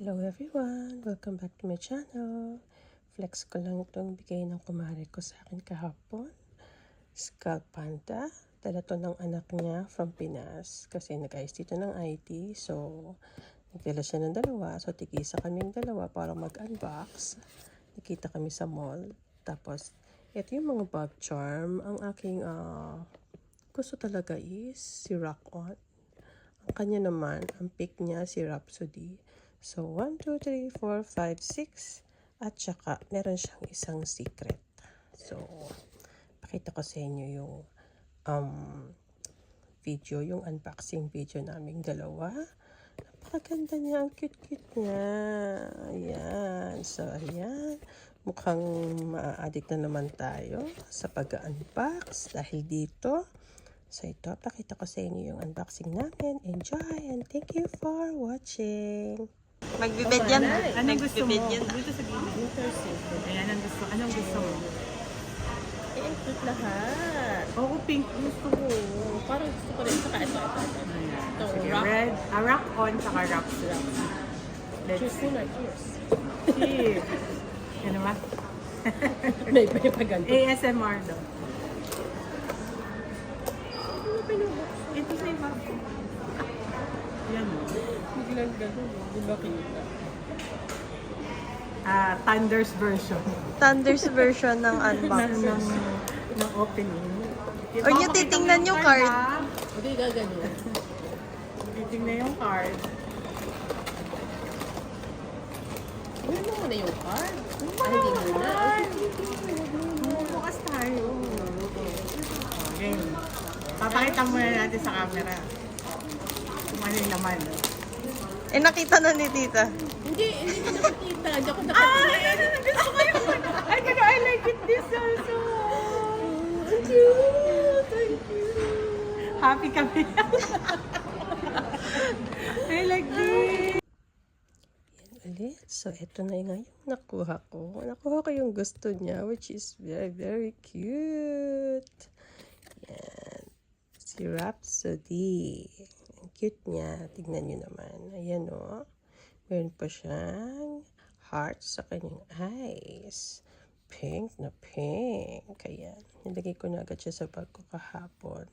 Hello everyone! Welcome back to my channel. Flex ko lang itong bigay ng kumare ko sa akin kahapon. Skull Panda. Dala to ng anak niya from Pinas. Kasi nag-ayos dito ng IT. So, nagdala siya ng dalawa. So, tigisa kaming dalawa para mag-unbox. Nakita kami sa mall. Tapos, ito yung mga bag charm. Ang aking gusto talaga is si Rock On. Ang kanya naman, ang pick niya si Rhapsody. So, 1, 2, 3, 4, 5, 6. At saka, meron siyang isang secret. So, pakita ko sa inyo yung video, yung unboxing video naming dalawa. Napakaganda niya, ang cute-cute niya. Ayan. So, ayan. Mukhang ma-addict na naman tayo sa pag-unbox dahil dito. So, ito, pakita ko sa inyo yung unboxing namin. Enjoy and thank you for watching. Magbibid yan. Anong gusto mo? Magbibid yan. Dito sa gilid. Ayan, ang gusto. Anong gusto mo? I-include lahat. Oo, pink. Gusto ko. Parang gusto ko rin. Saka ito. Ayan. Ito, Sige, rock. red. Rock on, saka rock. Let's Cheers see. muna, cheers. Cheers. Ano ba? May paganda. ASMR daw. Ito sa iba. Yan o. Biglang gano'n. Di ba kita? Thunder's version. Thunder's version ng unboxing. ng opening. Or nyo titingnan yung card. Ha? Hindi gaganyan. Titingnan yung card. Uy mo muna yung card. Ay, Hindi hindi muna. bukas tayo. Okay. Papakita muna natin sa camera. Kung ano yung laman. Eh, nakita na ni tita. Hindi ko nakikita. Hindi ako nakikita. Gusto ko yung... I like it this also. Thank you. Thank you. Happy kami. I like this. Ulit. So, ito na nga yung nakuha ko. Nakuha ko yung gusto niya, which is very, very cute. Yan. Si Rhapsody. Ang cute niya. Tignan nyo naman. Ayan o. Meron pa siyang heart sa kanyang eyes. Pink na pink. Ayan. Nilagay ko na agad siya sa bag ko kahapon.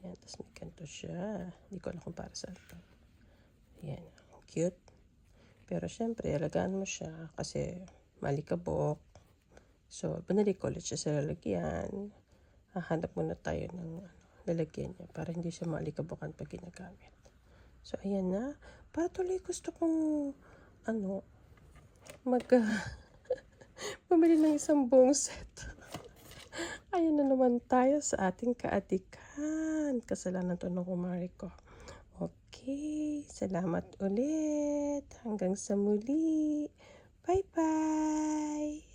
Ayan. Tapos may kanto siya. Hindi ko alam kung para saan to. Ayan. Cute. Pero syempre, alagaan mo siya kasi malikabok. So, binili ko ulit siya sa lalagyan. Hahanap muna tayo ng lalagyan niya para hindi siya malikabokan pag ginagamit. So, ayan na. Para tuloy gusto kong bumili ng isang buong set. Ayan na naman tayo sa ating kaatikan. Kasalanan to ng kumari ko. Okay, salamat ulit. Hanggang sa muli. Bye-bye!